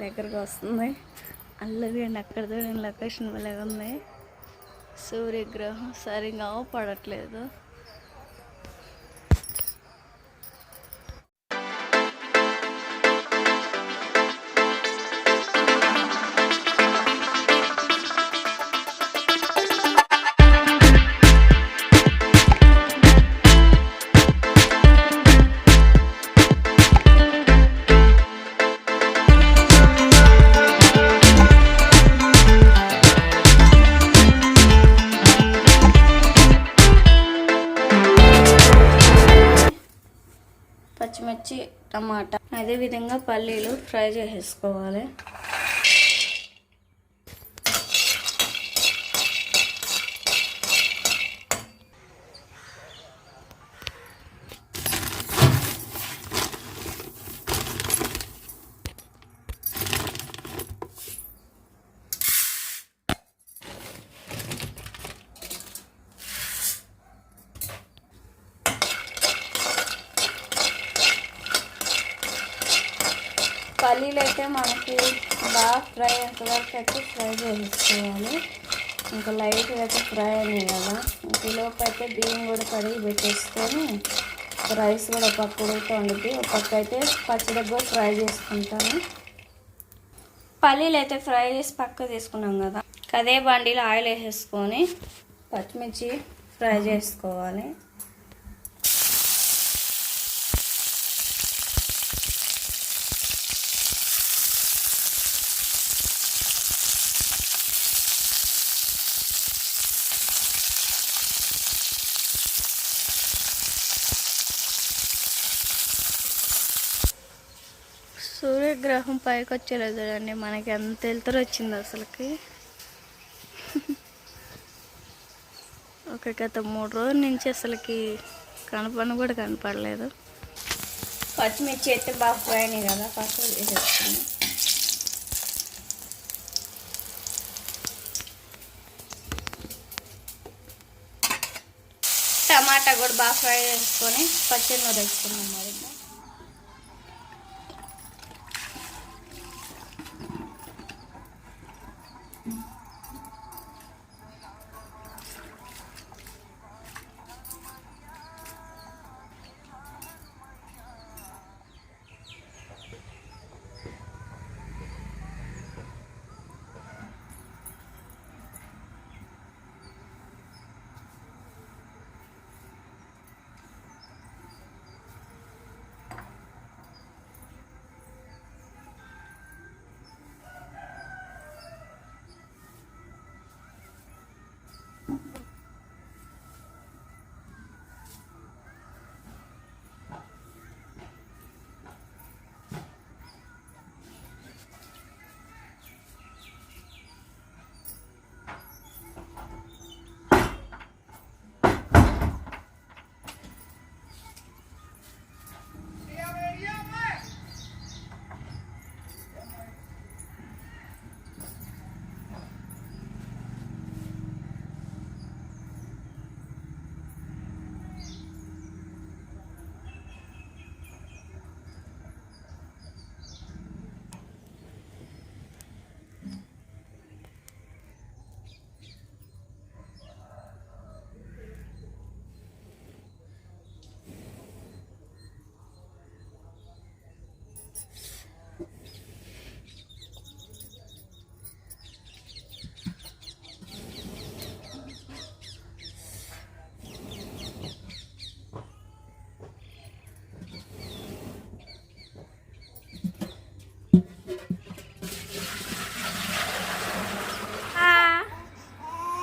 దగ్గరకు వస్తుంది. అల్లది అండి. అక్కడ చూడండి లొకేషన్ భలే ఉంది. సూర్యగ్రహం సరిగా పడట్లేదు. పచ్చిమిర్చి, టమాటా, అదేవిధంగా పల్లీలు ఫ్రై చేసేసుకోవాలి. పల్లీలు అయితే మనకి బాగా ఫ్రై అయ్యేంతవరకు అయితే ఫ్రై చేసేసుకోవాలి. ఇంకా లైట్గా అయితే ఫ్రై అయినాయి కదా. ఇంకలోపు అయితే బియ్యం కూడా కడిగి పెట్టేసుకొని రైస్ కూడా ఒక పక్క ఉడుకుతుంది. ఒక పక్క అయితే పచ్చడి కూడా ఫ్రై చేసుకుంటాను. పల్లీలు అయితే ఫ్రై చేసి పక్క తీసుకున్నాం కదా. అదే బండిలో ఆయిల్ వేసేసుకొని పచ్చిమిర్చి ఫ్రై చేసుకోవాలి. సూర్యగ్రహం పైకి వచ్చేలేదు చూడండి. మనకి ఎంత వెళ్తారు వచ్చింది అసలుకి. ఒక గత 3 రోజుల నుంచి అసలుకి కూడా కనపడలేదు. పచ్చిమిర్చి అయితే బాగా ఫ్రై అయినాయి కదా. పసుపు వేసేస్తాను. టమాటా కూడా బాగా ఫ్రై చేసుకొని పచ్చడి నూనె వేసుకున్నాం. మరి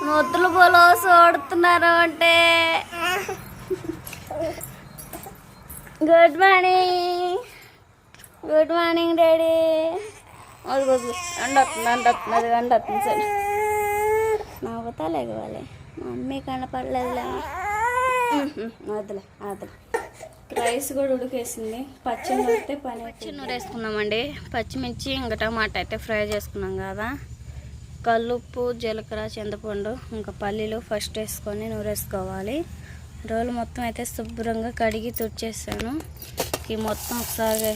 ముద్దులు పొలో చూడుతున్నారు అంటే good morning. Good morning daddy. అండొస్తుంది అండొస్తుంది సార్. నాకు తలేగవాలి. మమ్మీ కనపడలేదులే. వద్దులే వద్దులే. రైస్ కూడా ఉడికేసింది. పచ్చిమిర్చి పచ్చిమిర్చి వేసుకున్నామండి. పచ్చిమిర్చి ఇంకా టమాటా అయితే ఫ్రై చేసుకున్నాం కదా. కల్లుప్పు, జీలకర్ర, చింతపండు, ఇంకా పల్లీలు ఫస్ట్ వేసుకొని నూరేసుకోవాలి. రోలు మొత్తం అయితే శుభ్రంగా కడిగి తుడిచేసాను. ఈ మొత్తం ఒకసారి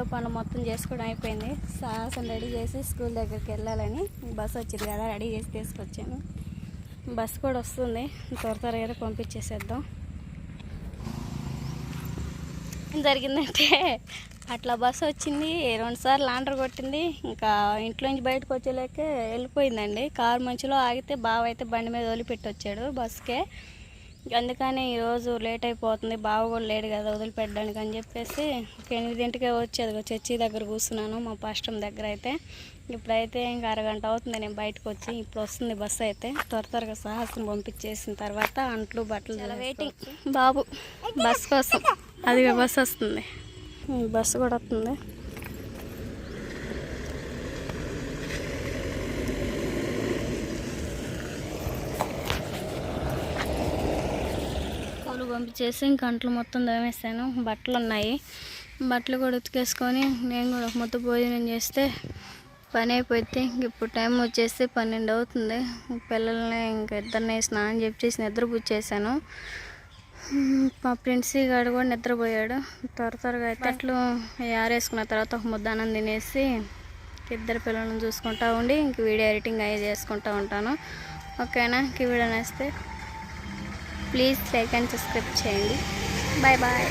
ఇంట్లో పనులు మొత్తం చేసుకోవడం అయిపోయింది. సాహసం రెడీ చేసి స్కూల్ దగ్గరికి వెళ్ళాలని బస్సు వచ్చింది కదా, రెడీ చేసి తీసుకొచ్చాను. బస్సు కూడా వస్తుంది, త్వరగా పంపించేసేద్దాం. ఏం జరిగిందంటే అట్లా బస్సు వచ్చింది, 2 సార్లు లాండర్ కొట్టింది. ఇంకా ఇంట్లో నుంచి బయటకు వచ్చేలేకే వెళ్ళిపోయిందండి. కారు మంచిలో ఆగితే బావ అయితే బండి మీద వదిలిపెట్టి వచ్చాడు బస్సుకే. అందుకని ఈరోజు లేట్ అయిపోతుంది, బావ కూడా లేడు కదా వదిలిపెట్టడానికి అని చెప్పేసి 8ంటికే వచ్చేది. చర్చి దగ్గర కూర్చున్నాను మా పాస్టర్ దగ్గర. అయితే ఇప్పుడైతే ఇంకా అరగంట అవుతుంది నేను బయటకు వచ్చి. ఇప్పుడు వస్తుంది బస్సు అయితే. త్వరగా సాహసం పంపించేసిన తర్వాత అంట్లు బట్టలు చాలా వెయిటింగ్ బాబు బస్ కోసం. అది బస్సు వస్తుంది, బస్సు కూడా వస్తుంది. పూలు పంపించేసి ఇంక అంట్లు మొత్తం దోమేసాను. బట్టలు ఉన్నాయి, బట్టలు కూడా ఉతికేసుకొని నేను కూడా మొత్తం భోజనం చేస్తే పని అయిపోతే. ఇప్పుడు టైం వచ్చేసి 12 అవుతుంది. పిల్లల్ని ఇంకా ఇద్దరిని స్నానం చేసి నిద్రపుచ్చేసాను. మా ప్రిన్సీ గారు కూడా నిద్రపోయాడు. త్వరగా అయితే అట్లు ఆరేసుకున్న తర్వాత ఒక ముద్ద అన్నం తినేసి ఇద్దరు పిల్లలను చూసుకుంటూ ఉండి ఇంక వీడియో ఎడిటింగ్ అయ్యి చేసుకుంటూ ఉంటాను. ఓకేనా? ఇంక వీడియో నచ్చితే ప్లీజ్ లైక్ అండ్ సబ్స్క్రైబ్ చేయండి. Bye bye.